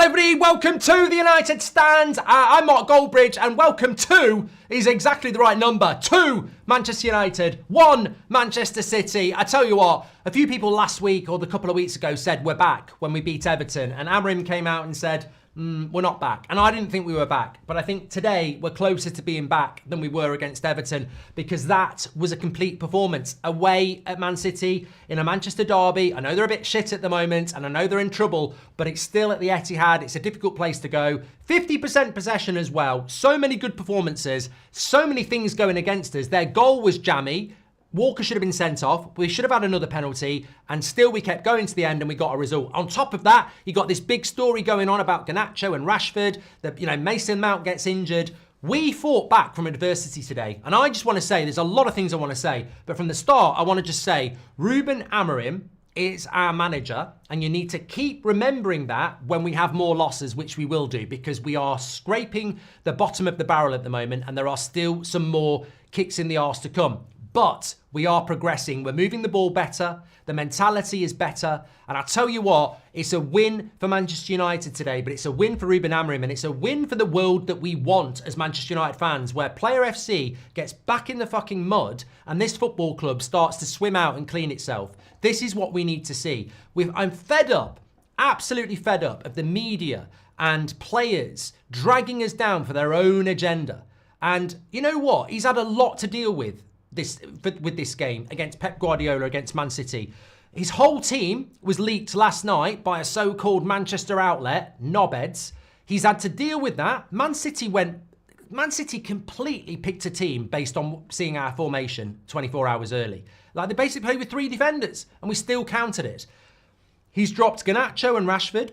everybody, welcome to the United Stand. I'm Mark Goldbridge, and welcome to is exactly the right number. 2 Manchester United, 1 Manchester City. I tell you what, a few people last week or a couple of weeks ago said we're back when we beat Everton, and Amorim came out and said, we're not back. And I didn't think we were back. But I think today we're closer to being back than we were against Everton, because that was a complete performance. Away at Man City in a Manchester derby. I know they're a bit shit at the moment and I know they're in trouble, but it's still at the Etihad. It's a difficult place to go. 50% possession as well. So many good performances. So many things going against us. Their goal was jammy. Walker should have been sent off. We should have had another penalty, and still we kept going to the end and we got a result. On top of that, you got this big story going on about Garnacho and Rashford, that, Mason Mount gets injured. We fought back from adversity today, and I just want to say, there's a lot of things I want to say, but from the start, I want to just say, Ruben Amorim is our manager, and you need to keep remembering that when we have more losses, which we will do, because we are scraping the bottom of the barrel at the moment, and there are still some more kicks in the arse to come. But we are progressing. We're moving the ball better. The mentality is better. And I tell you what, it's a win for Manchester United today, but it's a win for Ruben Amorim, and it's a win for the world that we want as Manchester United fans, where Player FC gets back in the fucking mud and this football club starts to swim out and clean itself. This is what we need to see. I'm fed up, absolutely fed up of the media and players dragging us down for their own agenda. And you know what? He's had a lot to deal with this game against Pep Guardiola, against Man City. His whole team was leaked last night by a so-called Manchester outlet, knobheads. He's had to deal with that. Man City completely picked a team based on seeing our formation 24 hours early. Like, they basically played with 3 defenders and we still countered it. He's dropped Garnacho and Rashford.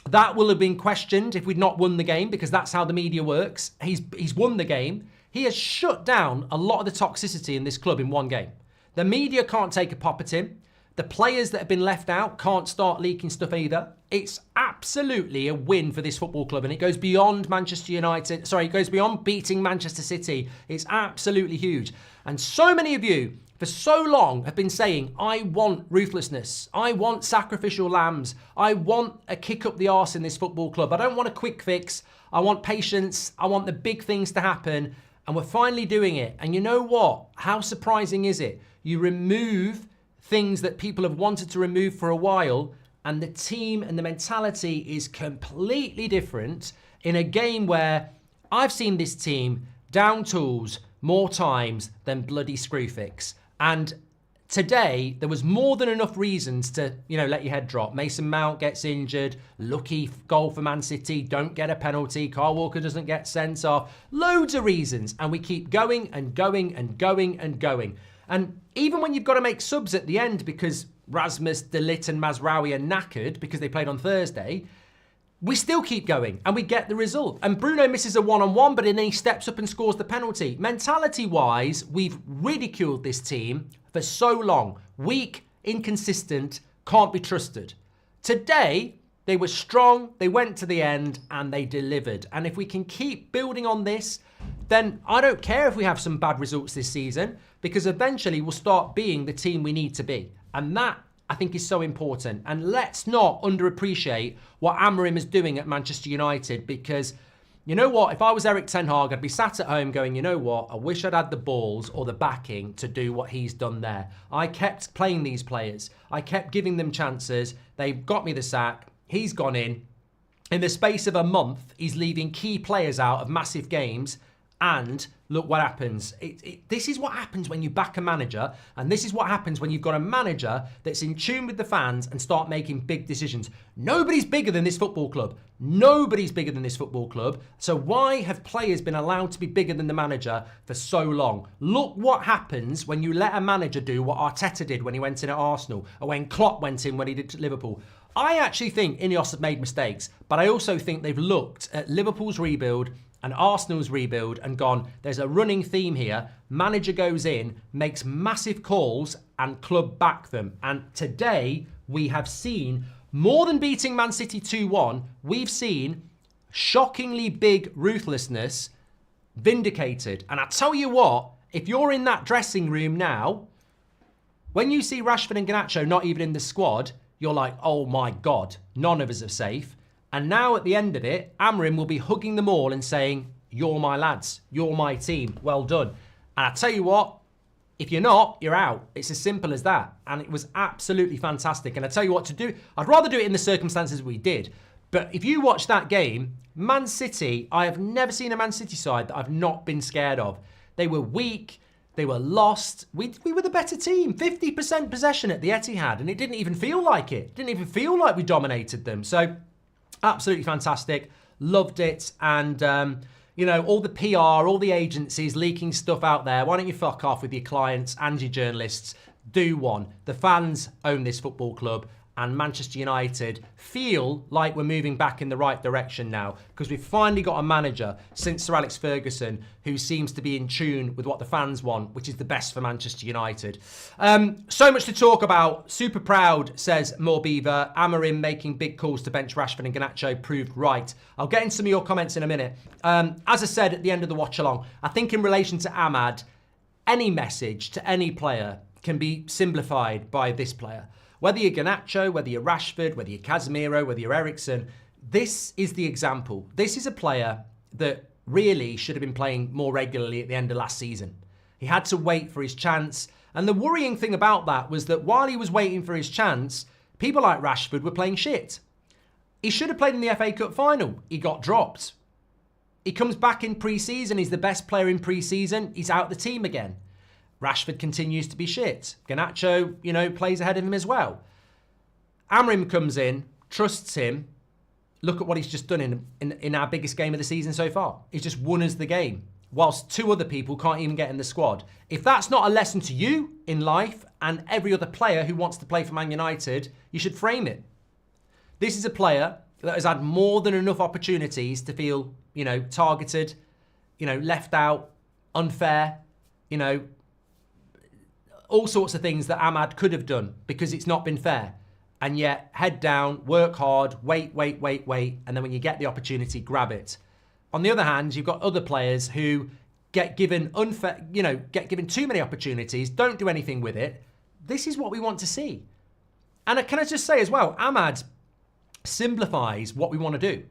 That will have been questioned if we'd not won the game, because that's how the media works. He's won the game. He has shut down a lot of the toxicity in this club in one game. The media can't take a pop at him. The players that have been left out can't start leaking stuff either. It's absolutely a win for this football club, and it goes beyond Manchester United. Sorry, it goes beyond beating Manchester City. It's absolutely huge. And so many of you, for so long, have been saying, I want ruthlessness. I want sacrificial lambs. I want a kick up the arse in this football club. I don't want a quick fix. I want patience. I want the big things to happen. And we're finally doing it. And you know what? How surprising is it? You remove things that people have wanted to remove for a while, and the team and the mentality is completely different in a game where I've seen this team down tools more times than bloody Screwfix. And today, there was more than enough reasons to, let your head drop. Mason Mount gets injured, lucky goal for Man City, don't get a penalty, Kyle Walker doesn't get sent off. Loads of reasons, and we keep going and going and going and going. And even when you've got to make subs at the end because Rasmus, De Ligt and Mazraoui are knackered because they played on Thursday, we still keep going and we get the result. And Bruno misses a one-on-one, but then he steps up and scores the penalty. Mentality-wise, we've ridiculed this team for so long. Weak, inconsistent, can't be trusted. Today, they were strong, they went to the end, and they delivered. And if we can keep building on this, then I don't care if we have some bad results this season, because eventually we'll start being the team we need to be. And that, I think, is so important. And let's not underappreciate what Amorim is doing at Manchester United, because you know what? If I was Eric Ten Hag, I'd be sat at home going, you know what? I wish I'd had the balls or the backing to do what he's done there. I kept playing these players. I kept giving them chances. They got me the sack. He's gone in. In the space of a month, he's leaving key players out of massive games. And look what happens. This is what happens when you back a manager, and this is what happens when you've got a manager that's in tune with the fans and start making big decisions. Nobody's bigger than this football club. Nobody's bigger than this football club. So why have players been allowed to be bigger than the manager for so long? Look what happens when you let a manager do what Arteta did when he went in at Arsenal, or when Klopp went in when he did at Liverpool. I actually think Ineos have made mistakes, but I also think they've looked at Liverpool's rebuild and Arsenal's rebuild and gone, there's a running theme here. Manager goes in, makes massive calls, and club back them. And today, we have seen, more than beating Man City 2-1, we've seen shockingly big ruthlessness vindicated. And I tell you what, if you're in that dressing room now, when you see Rashford and Garnacho not even in the squad, you're like, oh my God, none of us are safe. And now at the end of it, Amorim will be hugging them all and saying, you're my lads, you're my team, well done. And I tell you what, if you're not, you're out. It's as simple as that. And it was absolutely fantastic. And I tell you what to do, I'd rather do it in the circumstances we did. But if you watch that game, Man City, I have never seen a Man City side that I've not been scared of. They were weak. They were lost. We were the better team. 50% possession at the Etihad, and it didn't even feel like it. It didn't even feel like we dominated them. So, absolutely fantastic. Loved it. And, you know, all the PR, all the agencies leaking stuff out there. Why don't you fuck off with your clients and your journalists? Do one. The fans own this football club. And Manchester United feel like we're moving back in the right direction now because we've finally got a manager since Sir Alex Ferguson who seems to be in tune with what the fans want, which is the best for Manchester United. So much to talk about. Super proud, says Morbeaver. Amorim making big calls to bench Rashford and Garnacho proved right. I'll get into some of your comments in a minute. As I said at the end of the watch along, I think in relation to Ahmad, any message to any player can be simplified by this player. Whether you're Garnacho, whether you're Rashford, whether you're Casemiro, whether you're Eriksen, this is the example. This is a player that really should have been playing more regularly at the end of last season. He had to wait for his chance. And the worrying thing about that was that while he was waiting for his chance, people like Rashford were playing shit. He should have played in the FA Cup final. He got dropped. He comes back in pre-season. He's the best player in pre-season. He's out the team again. Rashford continues to be shit. Garnacho, you know, plays ahead of him as well. Amorim comes in, trusts him. Look at what he's just done in our biggest game of the season so far. He's just won us the game, whilst two other people can't even get in the squad. If that's not a lesson to you in life and every other player who wants to play for Man United, you should frame it. This is a player that has had more than enough opportunities to feel, you know, targeted, you know, left out, unfair, you know, all sorts of things that Ahmad could have done because it's not been fair. And yet, head down, work hard, wait, and then when you get the opportunity, grab it. On the other hand, you've got other players who get given unfair, you know, get given too many opportunities, don't do anything with it. This is what we want to see. And can I just say as well, Ahmad simplifies what we want to do.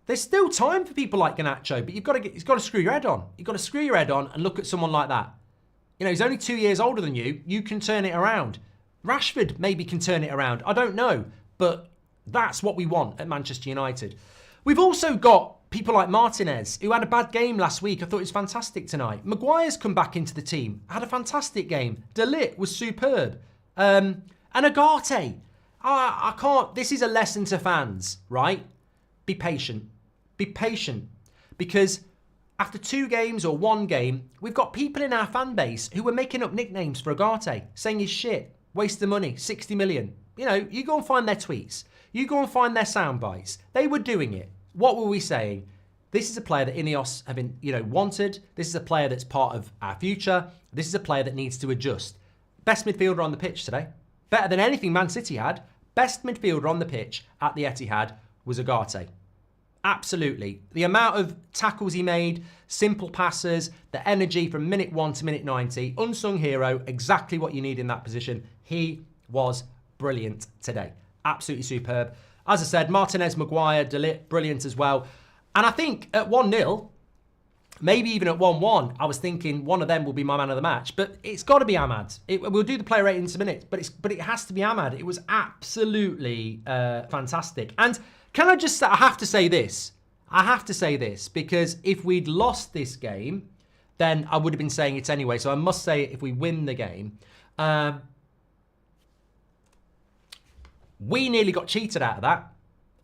There's still time for people like Garnacho, but you've got to screw your head on. You've got to screw your head on and look at someone like that. You know, he's only 2 years older than you. You can turn it around. Rashford maybe can turn it around. I don't know. But that's what we want at Manchester United. We've also got people like Martinez, who had a bad game last week. I thought he was fantastic tonight. Maguire's come back into the team. Had a fantastic game. De Ligt was superb. And Agate. I can't... This is a lesson to fans, right? Be patient. Be patient. Because... after 2 games or 1 game, we've got people in our fan base who were making up nicknames for Agate, saying he's shit, waste of money, 60 million. You know, you go and find their tweets. You go and find their sound bites. They were doing it. What were we saying? This is a player that Ineos have been, you know, wanted. This is a player that's part of our future. This is a player that needs to adjust. Best midfielder on the pitch today. Better than anything Man City had. Best midfielder on the pitch at the Etihad was Agate. Absolutely. The amount of tackles he made, simple passes, the energy from minute 1 to minute 90, unsung hero, exactly what you need in that position. He was brilliant today. Absolutely superb. As I said, Martinez, Maguire, De Ligt, brilliant as well. And I think at 1-0, maybe even at 1-1, I was thinking one of them will be my man of the match. But it's got to be Ahmad. We'll do the player ratings in a minute, but it has to be Ahmad. It was absolutely fantastic. And can I just say, I have to say this. I have to say this because if we'd lost this game, then I would have been saying it anyway. So I must say it if we win the game. We nearly got cheated out of that.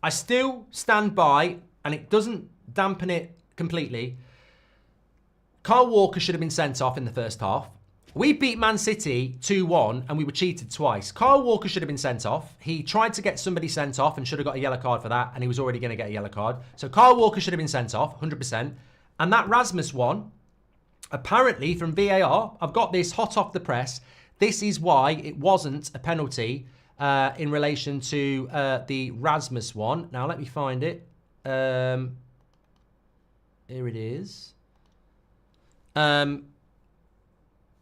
I still stand by, and it doesn't dampen it completely. Kyle Walker should have been sent off in the first half. We beat Man City 2-1 and we were cheated twice. Kyle Walker should have been sent off. He tried to get somebody sent off and should have got a yellow card for that, and he was already going to get a yellow card. So Kyle Walker should have been sent off, 100%. And that Rasmus one, apparently from VAR, I've got this hot off the press. This is why it wasn't a penalty in relation to the Rasmus one. Now let me find it. Here it is.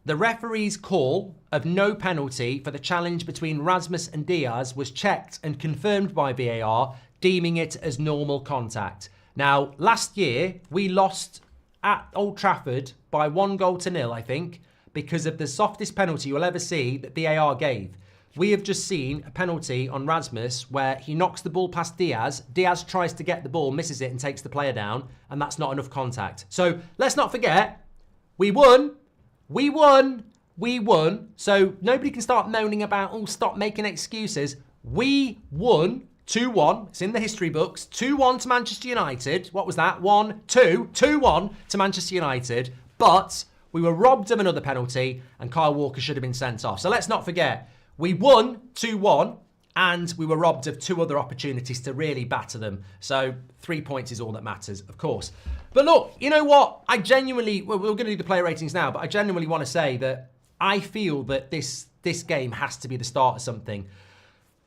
The referee's call of no penalty for the challenge between Rasmus and Diaz was checked and confirmed by VAR, deeming it as normal contact. Now, last year, we lost at Old Trafford by 1-0, I think, because of the softest penalty you'll ever see that VAR gave. We have just seen a penalty on Rasmus where he knocks the ball past Diaz. Diaz tries to get the ball, misses it and takes the player down, and that's not enough contact. So let's not forget, we won. We won. So nobody can start moaning about, oh, stop making excuses. We won 2-1. It's in the history books. 2-1 to Manchester United. What was that? 2-1 to Manchester United. But we were robbed of another penalty and Kyle Walker should have been sent off. So let's not forget, we won 2-1 and we were robbed of 2 other opportunities to really batter them. So 3 points is all that matters, of course. But look, you know what? I genuinely, we're going to do the player ratings now, but I genuinely want to say that I feel that this game has to be the start of something.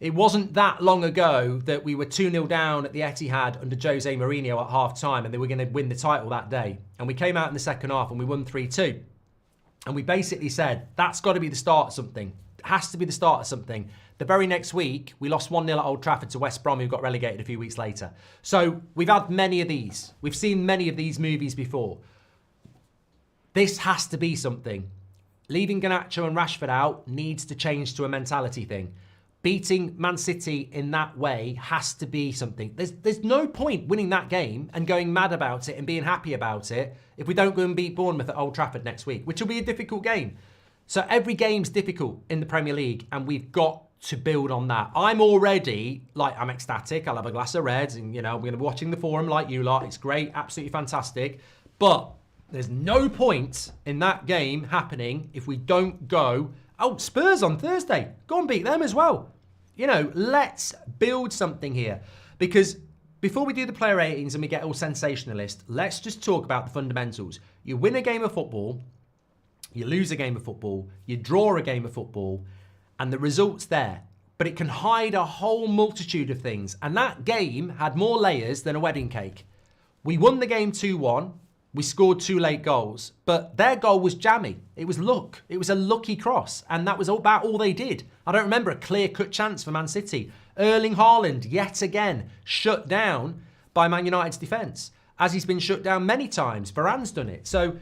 It wasn't that long ago that we were 2-0 down at the Etihad under Jose Mourinho at half-time and they were going to win the title that day. And we came out in the second half and we won 3-2. And we basically said, that's got to be the start of something. It has to be the start of something. The very next week, we lost 1-0 at Old Trafford to West Brom, who got relegated a few weeks later. So we've had many of these. We've seen many of these movies before. This has to be something. Leaving Garnacho and Rashford out needs to change to a mentality thing. Beating Man City in that way has to be something. There's no point winning that game and going mad about it and being happy about it if we don't go and beat Bournemouth at Old Trafford next week, which will be a difficult game. So every game's difficult in the Premier League and we've got to build on that. I'm already, I'm ecstatic. I'll have a glass of Reds and, I'm going to be watching the forum like you lot. It's great, absolutely fantastic. But there's no point in that game happening if we don't go, Spurs on Thursday. Go and beat them as well. Let's build something here. Because before we do the player ratings and we get all sensationalist, let's just talk about the fundamentals. You win a game of football, you lose a game of football, you draw a game of football, and the result's there. But it can hide a whole multitude of things. And that game had more layers than a wedding cake. We won the game 2-1. We scored 2 late goals. But their goal was jammy. It was luck. It was a lucky cross. And that was about all they did. I don't remember a clear-cut chance for Man City. Erling Haaland, yet again, shut down by Man United's defence. As he's been shut down many times. Varane's done it. So,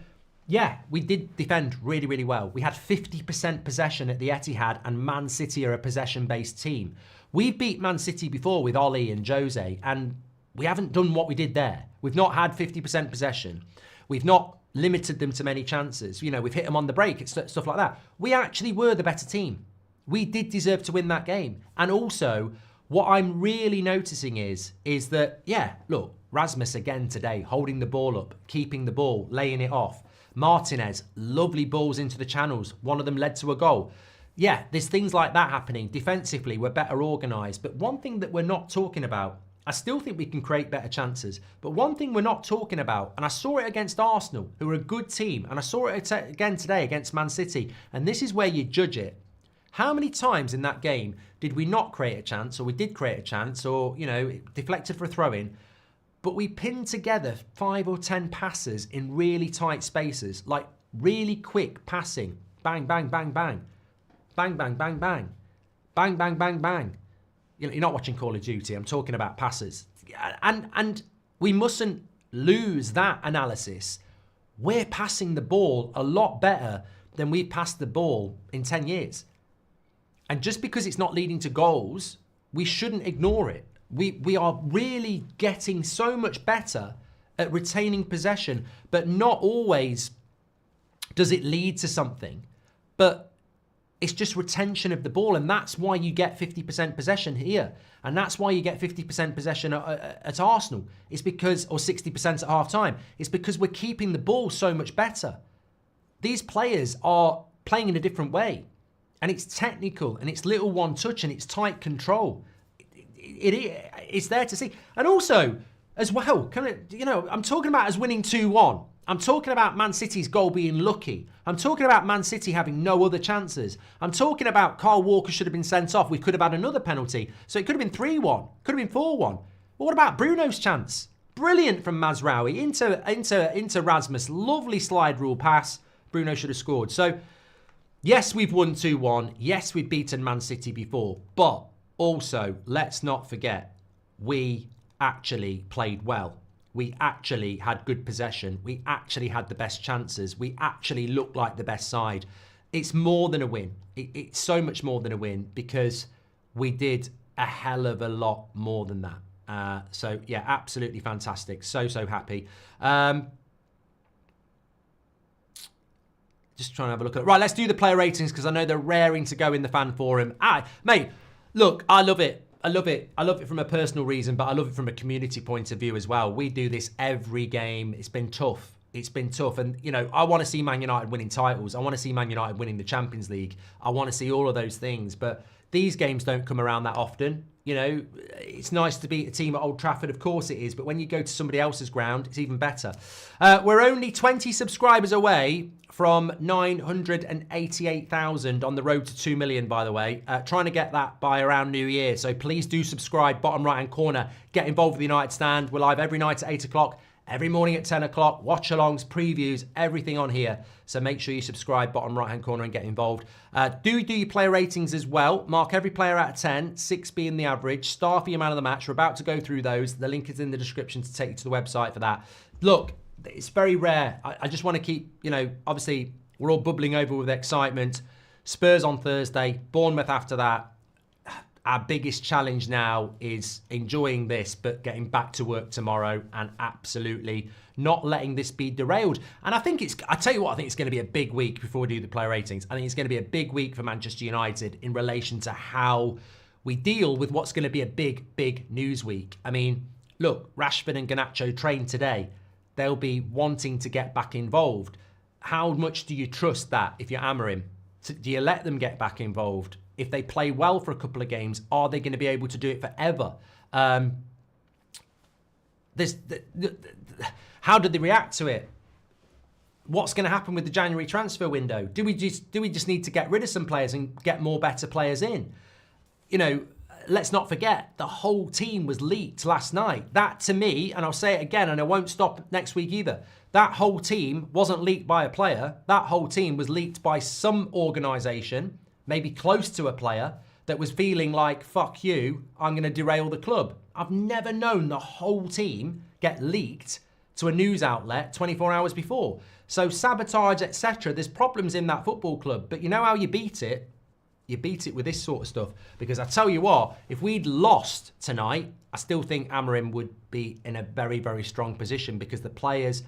yeah, we did defend really, really well. We had 50% possession at the Etihad and Man City are a possession-based team. We've beat Man City before with Oli and Jose and we haven't done what we did there. We've not had 50% possession. We've not limited them to many chances. We've hit them on the break, stuff like that. We actually were the better team. We did deserve to win that game. And also, what I'm really noticing is that, look, Rasmus again today, holding the ball up, keeping the ball, laying it off. Martinez, lovely balls into the channels. One of them led to a goal. Yeah, there's things like that happening. Defensively, we're better organised. But one thing that we're not talking about, I still think we can create better chances. But one thing we're not talking about, and I saw it against Arsenal, who are a good team, and I saw it again today against Man City, and this is where you judge it. How many times in that game did we not create a chance, or we did create a chance, or, deflected for a throw-in, but we pinned together 5 or 10 passes in really tight spaces, like really quick passing. Bang, bang, bang, bang. Bang, bang, bang, bang. Bang, bang, bang, bang. You're not watching Call of Duty. I'm talking about passes. And we mustn't lose that analysis. We're passing the ball a lot better than we've passed the ball in 10 years. And just because it's not leading to goals, we shouldn't ignore it. We are really getting so much better at retaining possession, but not always does it lead to something. But it's just retention of the ball, and that's why you get 50% possession here. And that's why you get 50% possession at Arsenal. It's because, or 60% at half-time. It's because we're keeping the ball so much better. These players are playing in a different way. And it's technical, and it's little one touch, and it's tight control. It's there to see. And also, as well, I'm talking about us winning 2-1. I'm talking about Man City's goal being lucky. I'm talking about Man City having no other chances. I'm talking about Kyle Walker should have been sent off. We could have had another penalty. So it could have been 3-1. Could have been 4-1. Well, what about Bruno's chance? Brilliant from Mazraoui into Rasmus. Lovely slide rule pass. Bruno should have scored. So Yes, we've won 2-1. Yes, we've beaten Man City before. But also, let's not forget, we actually played well. We actually had good possession. We actually had the best chances. We actually looked like the best side. It's more than a win. It's so much more than a win because we did a hell of a lot more than that. So, yeah, absolutely fantastic. So happy. Just trying to have a look at it. Right, let's do the player ratings because I know they're raring to go in the fan forum. Mate, look, I love it. I love it. I love it from a personal reason, but I love it from a community point of view as well. We do this every game. It's been tough. It's been tough. And, you know, I want to see Man United winning titles. I want to see Man United winning the Champions League. I want to see all of those things. But these games don't come around that often. You know, it's nice to beat a team at Old Trafford, of course it is, but when you go to somebody else's ground, it's even better. We're only 20 subscribers away from 988,000 on the road to 2 million, by the way. Trying to get that by around New Year, so please do subscribe, bottom right-hand corner. Get involved with the United Stand. We're live every night at 8 o'clock. Every morning at 10 o'clock, watch-alongs, previews, everything on here. So make sure you subscribe, bottom right-hand corner, and get involved. Do your player ratings as well. Mark every player out of 10, 6 being the average. Star for your man of the match. We're about to go through those. The link is in the description to take you to the website for that. Look, it's very rare. I just want to keep, you know, obviously, we're all bubbling over with excitement. Spurs on Thursday, Bournemouth after that. Our biggest challenge now is enjoying this, but getting back to work tomorrow and absolutely not letting this be derailed. And I think I tell you what, I think it's going to be a big week before we do the player ratings. I think it's going to be a big week for Manchester United in relation to how we deal with what's going to be a big news week. I mean, look, Rashford and Garnacho trained today. They'll be wanting to get back involved. How much do you trust that if you're Amorim? Do you let them get back involved? If they play well for a couple of games, are they going to be able to do it forever? How did they react to it? What's going to happen with the January transfer window? Do we just need to get rid of some players and get more better players in? You know, let's not forget, the whole team was leaked last night. That, to me, and I'll say it again, and I won't stop next week either, that whole team wasn't leaked by a player. That whole team was leaked by some organisation, maybe close to a player, that was feeling like, fuck you, I'm going to derail the club. I've never known the whole team get leaked to a news outlet 24 hours before. So sabotage, etc. There's problems in that football club. But you know how you beat it? You beat it with this sort of stuff. Because I tell you what, if we'd lost tonight, I still think Amorim would be in a very strong position because the players,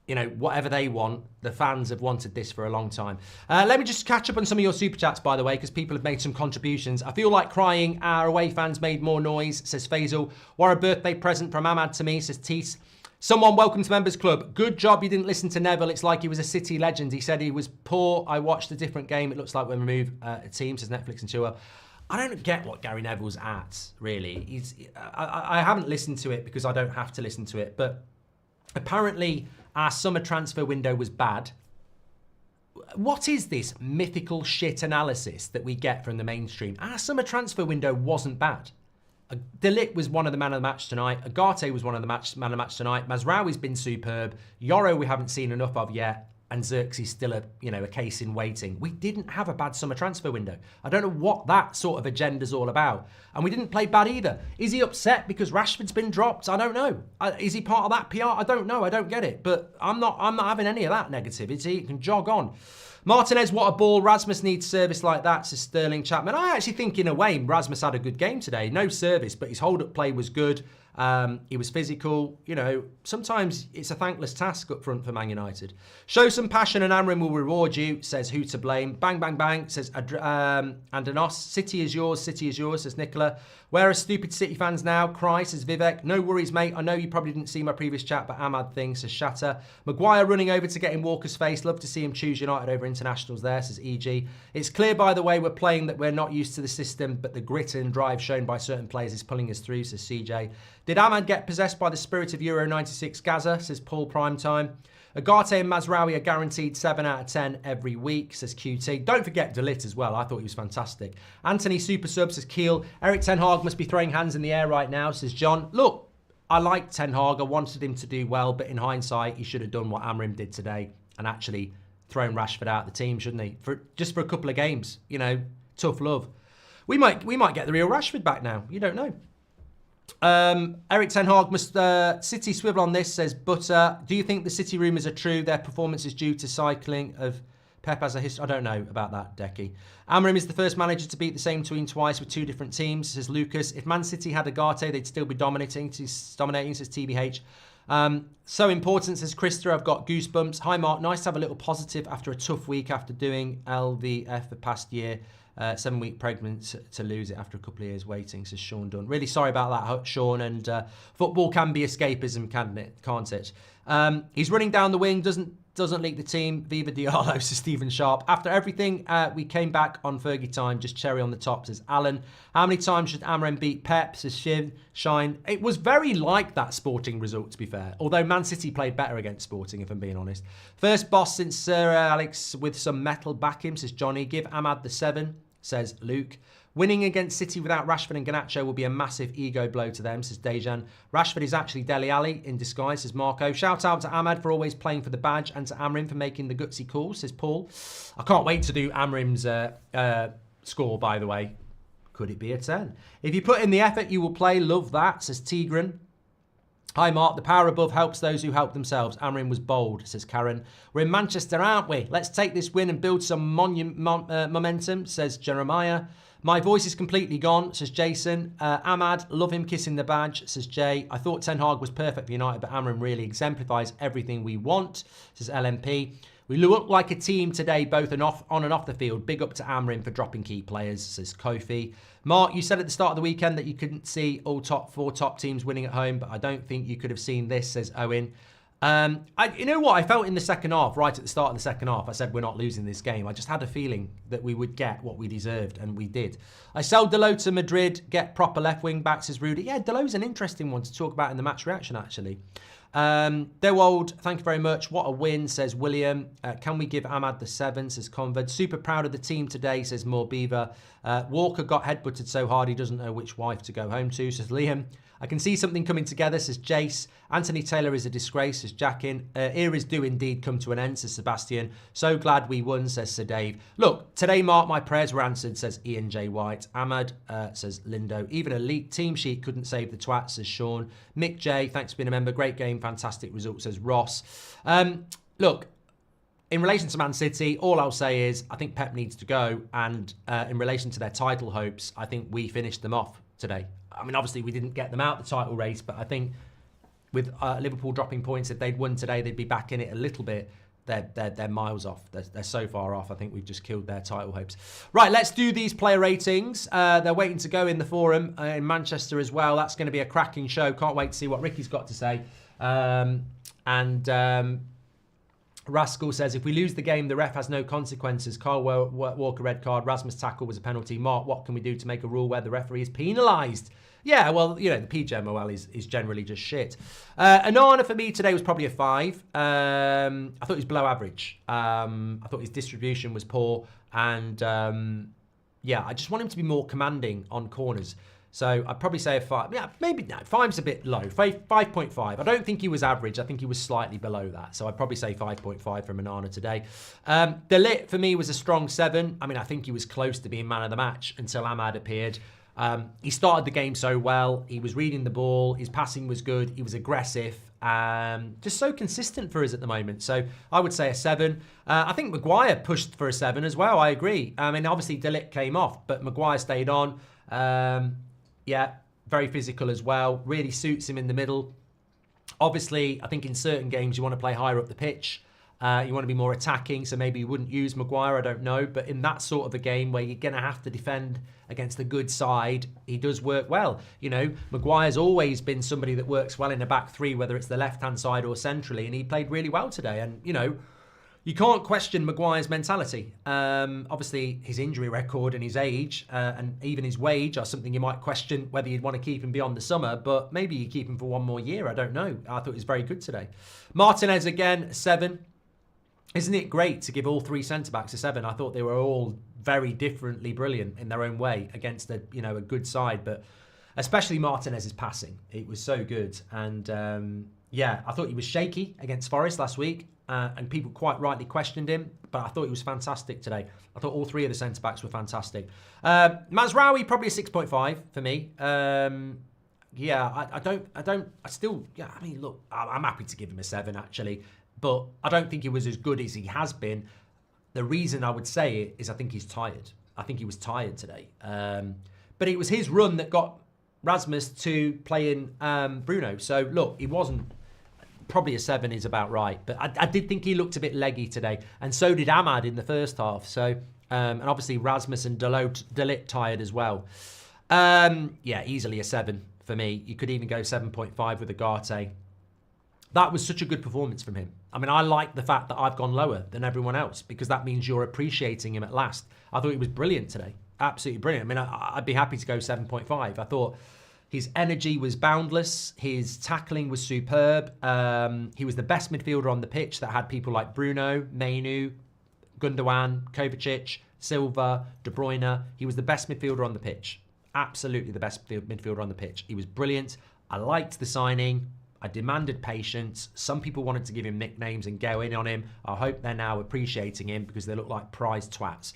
you know, whatever they want, the fans have wanted this for a long time. Let me just catch up on some of your super chats, by the way, because people have made some contributions. I feel like crying. Our away fans made more noise, says Faisal. What a birthday present from Ahmad to me, says Tees. Someone, welcome to Members Club. Good job you didn't listen to Neville. It's like he was a City legend. He said he was poor. I watched a different game. It looks like we'll remove a team, says Netflix and Chua. I don't get what Gary Neville's at, really. I haven't listened to it because I don't have to listen to it, but apparently our summer transfer window was bad. What is this mythical shit analysis that we get from the mainstream? Our summer transfer window wasn't bad. De Ligt was one of the man of the match tonight. Agate was one of the man of the match tonight. Mazraoui's been superb. Yoro we haven't seen enough of yet. And Xerxes still a case in waiting. We didn't have a bad summer transfer window. I don't know what that sort of agenda's all about. And we didn't play bad either. Is he upset because Rashford's been dropped? I don't know. Is he part of that PR? I don't know. I don't get it. But I'm not having any of that negativity. It can jog on. Martinez, what a ball. Rasmus needs service like that, says Sterling Chapman. I actually think in a way Rasmus had a good game today. No service, but his hold-up play was good. He was physical. You know, sometimes it's a thankless task up front for Man United. Show some passion and Amorim will reward you, says Who to Blame. Bang, bang, bang, says Andanos. City is yours, says Nicola. Where are stupid City fans now? Cry, says Vivek. No worries, mate. I know you probably didn't see my previous chat, but Ahmad thing, says Shatter. Maguire running over to get in Walker's face. Love to see him choose United over internationals there, says EG. It's clear, by the way, we're playing that we're not used to the system, but the grit and drive shown by certain players is pulling us through, says CJ. Did Ahmad get possessed by the spirit of Euro 96 Gaza, says Paul Primetime. Agate and Mazraoui are guaranteed 7 out of 10 every week, says QT. Don't forget De Ligt as well. I thought he was fantastic. Anthony Super Sub, says Keel. Eric Ten Hag must be throwing hands in the air right now, says John. Look, I like Ten Hag. I wanted him to do well, but in hindsight, he should have done what Amorim did today and actually thrown Rashford out of the team, shouldn't he? Just for a couple of games, tough love. We might get the real Rashford back now. You don't know. Eric Ten Hag must City swivel on this, says Butter. Do you think the City rumours are true? Their performance is due to cycling of Pep as a history. I don't know about that, Decky. Amorim is the first manager to beat the same team twice with 2 different teams, says Lucas. If Man City had Agate, they'd still be dominating, says TBH. So important, says Krista. I've got goosebumps. Hi, Mark. Nice to have a little positive after a tough week after doing LVF the past year. 7-week pregnant to lose it after a couple of years waiting, says Sean Dunn. Really sorry about that, Sean. And football can be escapism, can't it? He's running down the wing, doesn't leak the team. Viva Diallo, says Stephen Sharp. After everything, we came back on Fergie time. Just cherry on the top, says Alan. How many times should Amorim beat Pep, says Shiv Shine? It was very like that Sporting result, to be fair. Although Man City played better against Sporting, if I'm being honest. First boss since Sir Alex with some metal back him, says Johnny. Give Ahmad the 7, says Luke. Winning against City without Rashford and Garnacho will be a massive ego blow to them, says Dejan. Rashford is actually Dele Alli in disguise, says Marco. Shout out to Ahmad for always playing for the badge and to Amorim for making the gutsy calls, says Paul. I can't wait to do Amorim's score, by the way. Could it be a 10? If you put in the effort, you will play. Love that, says Tigran. Hi, Mark. The power above helps those who help themselves. Amorim was bold, says Karen. We're in Manchester, aren't we? Let's take this win and build some momentum, says Jeremiah. My voice is completely gone, says Jason. Ahmad, love him kissing the badge, says Jay. I thought Ten Hag was perfect for United, but Amorim really exemplifies everything we want, says LMP. We look like a team today, both on and off the field. Big up to Amorim for dropping key players, says Kofi. Mark, you said at the start of the weekend that you couldn't see all 4 top teams winning at home, but I don't think you could have seen this, says Owen. You know what? I felt in the second half, right at the start of the second half, I said we're not losing this game. I just had a feeling that we would get what we deserved, and we did. I sell Dalot to Madrid, get proper left wing back, says Rudy. Yeah, Dalot's an interesting one to talk about in the match reaction, actually. Dewold, thank you very much. What a win, says William. Can we give Ahmad the 7, says Conved. Super proud of the team today, says Morbeaver. Walker got headbutted so hard he doesn't know which wife to go home to, says Liam. I can see something coming together, says Jace. Anthony Taylor is a disgrace, says Jackin. Eras do indeed come to an end, says Sebastian. So glad we won, says Sir Dave. Look, today, Mark, my prayers were answered, says Ian J. White. Ahmad, says Lindo. Even a leaked team sheet couldn't save the twat, says Sean. Mick J, thanks for being a member. Great game, fantastic result, says Ross. Look, in relation to Man City, all I'll say is I think Pep needs to go. And in relation to their title hopes, I think we finished them off today. I mean, obviously, we didn't get them out the title race, but I think with Liverpool dropping points, if they'd won today, they'd be back in it a little bit. They're miles off. They're so far off. I think we've just killed their title hopes. Right, let's do these player ratings. They're waiting to go in the forum in Manchester as well. That's going to be a cracking show. Can't wait to see what Ricky's got to say. Rascal says, if we lose the game, the ref has no consequences. Carl Walker, red card. Rasmus tackle was a penalty. Mark, what can we do to make a rule where the referee is penalised? Yeah, well, you know, the PJMOL is generally just shit. Anana for me today was probably a 5. I thought he was below average. I thought his distribution was poor. And, yeah, I just want him to be more commanding on corners. So I'd probably say a 5. Yeah, maybe no. 5's a bit low. 5.5. I don't think he was average. I think he was slightly below that. So I'd probably say 5.5 from Manana today. De Ligt for me was a strong 7. I mean, I think he was close to being man of the match until Ahmad appeared. He started the game so well. He was reading the ball. His passing was good. He was aggressive. Just so consistent for us at the moment. So I would say a 7. I think Maguire pushed for a 7 as well. I agree. I mean, obviously De Ligt came off, but Maguire stayed on. Yeah, very physical as well. Really suits him in the middle. Obviously, I think in certain games you want to play higher up the pitch. You want to be more attacking, so maybe you wouldn't use Maguire, I don't know. But in that sort of a game where you're going to have to defend against the good side, he does work well. You know, Maguire's always been somebody that works well in a back three, whether it's the left-hand side or centrally, and he played really well today. And, you know, you can't question Maguire's mentality. Obviously, his injury record and his age and even his wage are something you might question whether you'd want to keep him beyond the summer, but maybe you keep him for one more year. I don't know. I thought he was very good today. Martinez, again, 7. Isn't it great to give all 3 centre-backs a 7? I thought they were all very differently brilliant in their own way against a good side, but especially Martinez's passing. It was so good. And Yeah, I thought he was shaky against Forest last week, and people quite rightly questioned him, but I thought he was fantastic today. I thought all three of the centre-backs were fantastic. Mazraoui, probably a 6.5 for me. Yeah, I mean, look, I'm happy to give him a 7, actually, but I don't think he was as good as he has been. The reason I would say it is I think he's tired. I think he was tired today. But it was his run that got Rasmus to playing Bruno. So, look, he wasn't... Probably a 7 is about right. But I did think he looked a bit leggy today. And so did Ahmad in the first half. So, and obviously Rasmus and Delit tired as well. Yeah, easily a 7 for me. You could even go 7.5 with Agate. That was such a good performance from him. I mean, I like the fact that I've gone lower than everyone else because that means you're appreciating him at last. I thought he was brilliant today. Absolutely brilliant. I mean, I'd be happy to go 7.5. I thought his energy was boundless. His tackling was superb. He was the best midfielder on the pitch that had people like Bruno, Mainu, Gundogan, Kovacic, Silva, De Bruyne. He was the best midfielder on the pitch. Absolutely the best midfielder on the pitch. He was brilliant. I liked the signing. I demanded patience. Some people wanted to give him nicknames and go in on him. I hope they're now appreciating him because they look like prize twats.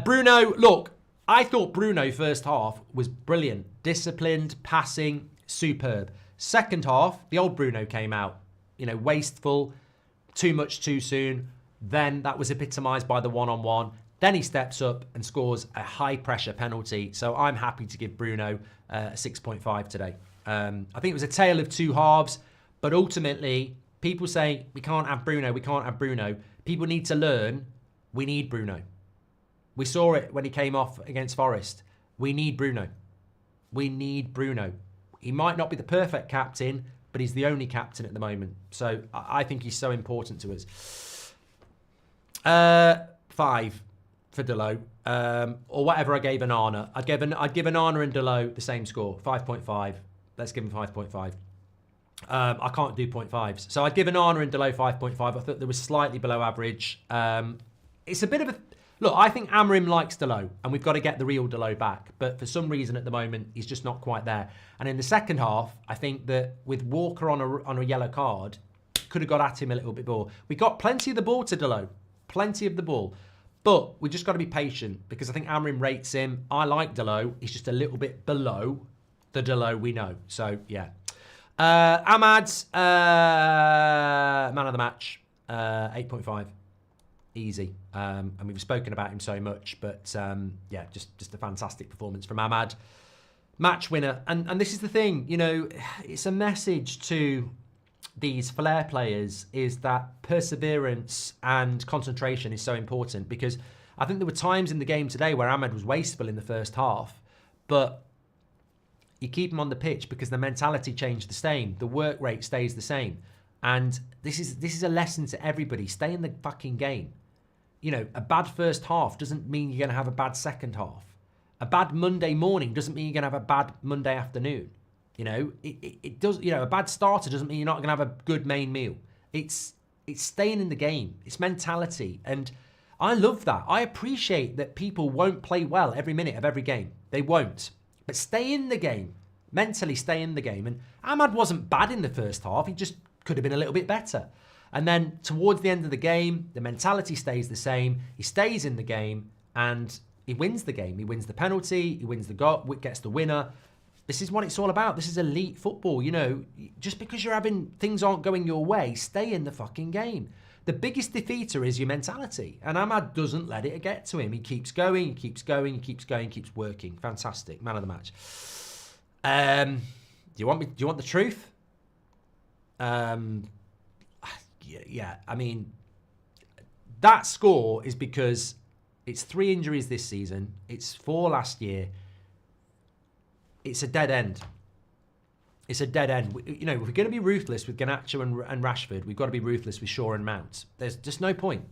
Bruno, look, I thought Bruno first half was brilliant. Disciplined, passing, superb. Second half, the old Bruno came out. You know, wasteful, too much too soon. Then that was epitomised by the one-on-one. Then he steps up and scores a high-pressure penalty. So I'm happy to give Bruno a 6.5 today. I think it was a tale of two halves, but ultimately, people say, we can't have Bruno, we can't have Bruno. People need to learn, we need Bruno. We saw it when he came off against Forest. We need Bruno. We need Bruno. He might not be the perfect captain, but he's the only captain at the moment. So I think he's so important to us. 5 for Delo, or whatever I gave Onana. I'd give Onana and Delo the same score, 5.5. Let's give him 5.5. I can't do 0.5s. So I'd give Onana and Delo 5.5. I thought they were slightly below average. It's a bit of a... Look, I think Amorim likes Delo, and we've got to get the real Delo back. But for some reason at the moment, he's just not quite there. And in the second half, I think that with Walker on a yellow card, could have got at him a little bit more. We got plenty of the ball to Delo. Plenty of the ball. But we just got to be patient because I think Amorim rates him. I like Delo. He's just a little bit below the Delo we know. So, yeah. Ahmad's man of the match, 8.5. Easy. And we've spoken about him so much, but yeah, just a fantastic performance from Ahmad. Match winner. And this is the thing, you know, it's a message to these flair players is that perseverance and concentration is so important because I think there were times in the game today where Ahmad was wasteful in the first half, but you keep him on the pitch because the mentality changed the same. The work rate stays the same. And this is a lesson to everybody. Stay in the fucking game. You know, a bad first half doesn't mean you're going to have a bad second half. A bad Monday morning doesn't mean you're going to have a bad Monday afternoon. You know, it does, you know, a bad starter doesn't mean you're not going to have a good main meal. It's staying in the game. It's mentality. And I love that. I appreciate that people won't play well every minute of every game. They won't. But stay in the game. Mentally stay in the game. And Ahmad wasn't bad in the first half. He just could have been a little bit better. And then towards the end of the game, the mentality stays the same. He stays in the game and he wins the game. He wins the penalty. He wins the goal, gets the winner. This is what it's all about. This is elite football. You know, just because you're having things aren't going your way, stay in the fucking game. The biggest defeater is your mentality. And Ahmad doesn't let it get to him. He keeps going, he keeps going, he keeps going, he keeps working. Fantastic. Man of the match. Do you want the truth? Yeah, I mean, that score is because it's 3 injuries this season. It's 4 last year. It's a dead end. It's a dead end. You know, if we're going to be ruthless with Garnacho and Rashford, we've got to be ruthless with Shaw and Mount. There's just no point.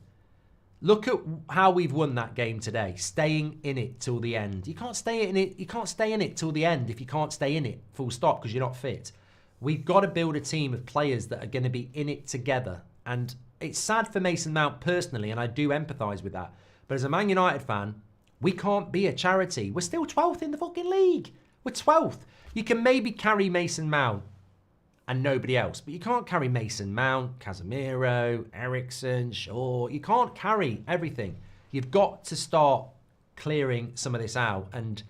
Look at how we've won that game today, staying in it till the end. You can't stay in it. You can't stay in it till the end if you can't stay in it, full stop, because you're not fit. We've got to build a team of players that are going to be in it together. And it's sad for Mason Mount personally, and I do empathise with that. But as a Man United fan, we can't be a charity. We're still 12th in the fucking league. We're 12th. You can maybe carry Mason Mount and nobody else. But you can't carry Mason Mount, Casemiro, Eriksen, Shaw. You can't carry everything. You've got to start clearing some of this out. And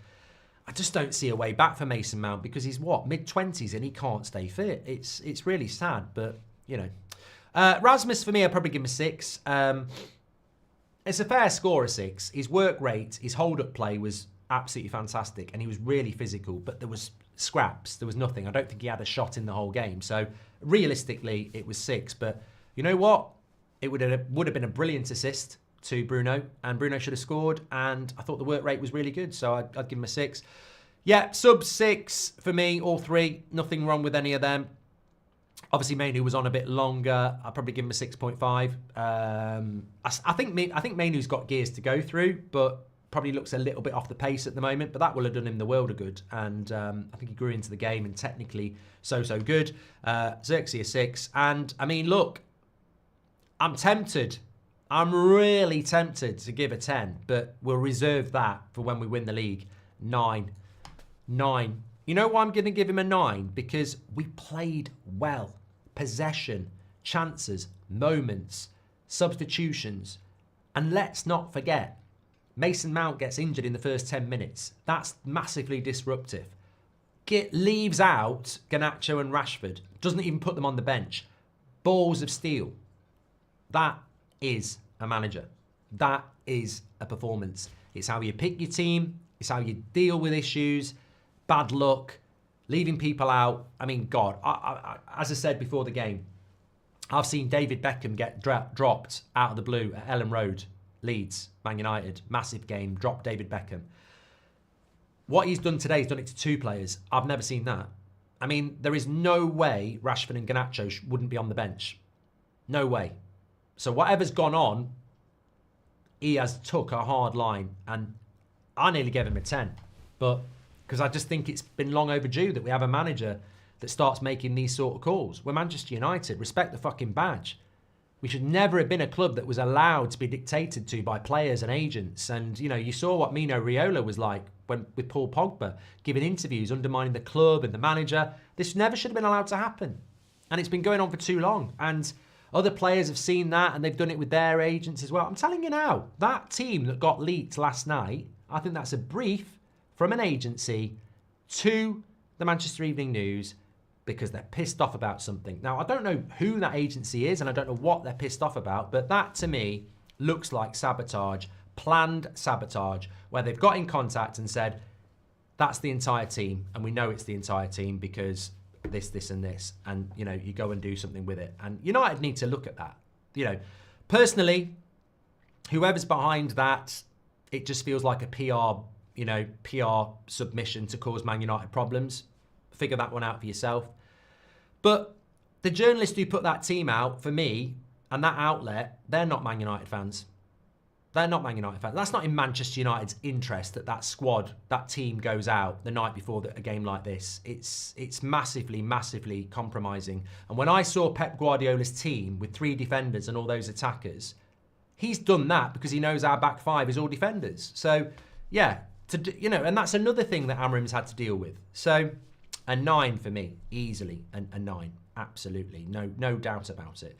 I just don't see a way back for Mason Mount because he's what, mid-20s and he can't stay fit. It's really sad, but you know. Rasmus for me, I'd probably give him a 6. It's a fair score, a 6. His work rate, his hold-up play was absolutely fantastic and he was really physical, but there was scraps, there was nothing. I don't think he had a shot in the whole game. So realistically, it was 6. But you know what? It would have been a brilliant assist to Bruno, and Bruno should have scored, and I thought the work rate was really good, so I'd give him a 6. Yeah, sub 6 for me, all 3. Nothing wrong with any of them. Obviously, Mainu was on a bit longer. I'd probably give him a 6.5. I think Mainu's got gears to go through, but probably looks a little bit off the pace at the moment, but that will have done him the world of good, and I think he grew into the game and technically so good. Xerxes a 6, and I mean, look, I'm tempted. I'm really tempted to give a 10, but we'll reserve that for when we win the league. 9. You know why I'm going to give him a 9? Because we played well. Possession, chances, moments, substitutions. And let's not forget, Mason Mount gets injured in the first 10 minutes. That's massively disruptive. Leaves out Garnacho and Rashford. Doesn't even put them on the bench. Balls of steel. That is a manager. That is a performance. It's how you pick your team. It's how you deal with issues. Bad luck. Leaving people out. I mean, God, as I said before the game, I've seen David Beckham get dropped out of the blue at Ellen Road, Leeds, Man United. Massive game. Dropped David Beckham. What he's done today, he's done it to 2 players. I've never seen that. I mean, there is no way Rashford and Garnacho wouldn't be on the bench. No way. So whatever's gone on, he has took a hard line, and I nearly gave him a 10. But because I just think it's been long overdue that we have a manager that starts making these sort of calls. We're Manchester United. Respect the fucking badge. We should never have been a club that was allowed to be dictated to by players and agents. And, you know, you saw what Mino Raiola was like with Paul Pogba, giving interviews, undermining the club and the manager. This never should have been allowed to happen. And it's been going on for too long. And other players have seen that and they've done it with their agents as well. I'm telling you now, that team that got leaked last night, I think that's a brief from an agency to the Manchester Evening News because they're pissed off about something. Now, I don't know who that agency is and I don't know what they're pissed off about, but that to me looks like sabotage, planned sabotage, where they've got in contact and said, that's the entire team, and we know it's the entire team because this and this, and you know, you go and do something with it. And United need to look at that. You know, personally, whoever's behind that, it just feels like a PR submission to cause Man United problems. Figure that one out for yourself. But the journalists who put that team out, for me, and that outlet, they're not Man United fans. They're not Man United fans. That's not in Manchester United's interest that that squad, that team goes out the night before a game like this. It's massively, massively compromising. And when I saw Pep Guardiola's team with 3 defenders and all those attackers, he's done that because he knows our back 5 is all defenders. So, yeah, and that's another thing that Amorim's had to deal with. So, a 9 for me, easily, a 9. Absolutely, no doubt about it.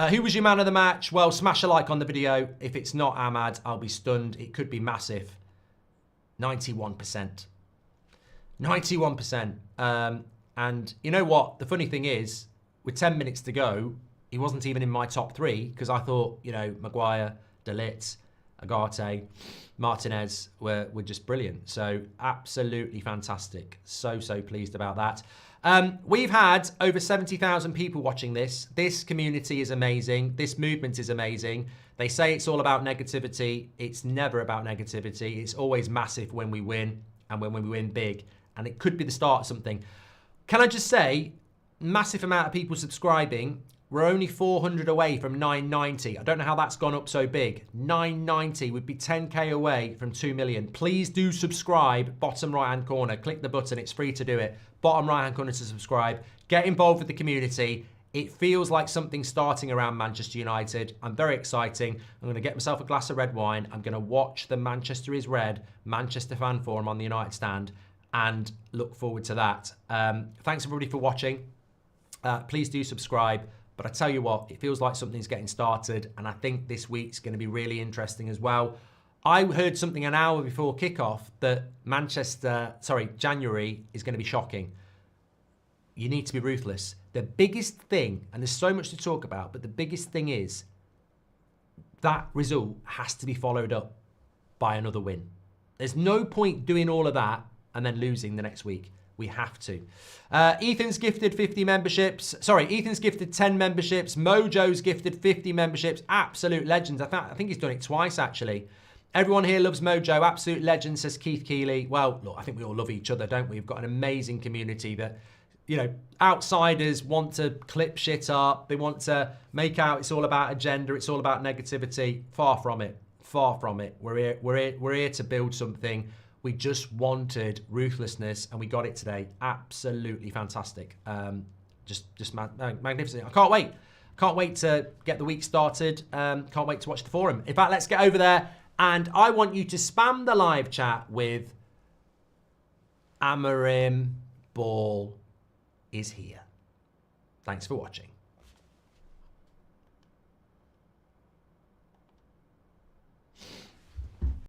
Who was your man of the match? Well, smash a like on the video. If it's not Ahmad, I'll be stunned. It could be massive. 91%. 91%. And you know what? The funny thing is, with 10 minutes to go, he wasn't even in my top 3 because I thought, you know, Maguire, De Ligt, Agate, Martinez were just brilliant. So absolutely fantastic. So pleased about that. We've had over 70,000 people watching this. This community is amazing. This movement is amazing. They say it's all about negativity. It's never about negativity. It's always massive when we win and when we win big. And it could be the start of something. Can I just say, massive amount of people subscribing. We're only 400 away from 990. I don't know how that's gone up so big. 990 would be 10k away from 2 million. Please do subscribe. Bottom right-hand corner. Click the button. It's free to do it. Bottom right-hand corner to subscribe. Get involved with the community. It feels like something's starting around Manchester United. I'm very exciting. I'm going to get myself a glass of red wine. I'm going to watch the Manchester is Red Manchester Fan Forum on the United Stand and look forward to that. Thanks everybody for watching. Please do subscribe. But I tell you what, it feels like something's getting started, and I think this week's going to be really interesting as well. I heard something an hour before kickoff that January is going to be shocking. You need to be ruthless. The biggest thing, and there's so much to talk about, but the biggest thing is that result has to be followed up by another win. There's no point doing all of that and then losing the next week. We have to. Ethan's gifted 50 memberships. Sorry, Ethan's gifted 10 memberships. Mojo's gifted 50 memberships. Absolute legends. I think he's done it twice, actually. Everyone here loves Mojo. Absolute legend, says Keith Keeley. Well, look, I think we all love each other, don't we? We've got an amazing community that, you know, outsiders want to clip shit up. They want to make out it's all about agenda. It's all about negativity. Far from it. Far from it. We're here to build something. We just wanted ruthlessness, and we got it today. Absolutely fantastic. Just magnificent. I can't wait. Can't wait to get the week started. Can't wait to watch the forum. In fact, let's get over there, and I want you to spam the live chat with Amarim Ball is here. Thanks for watching.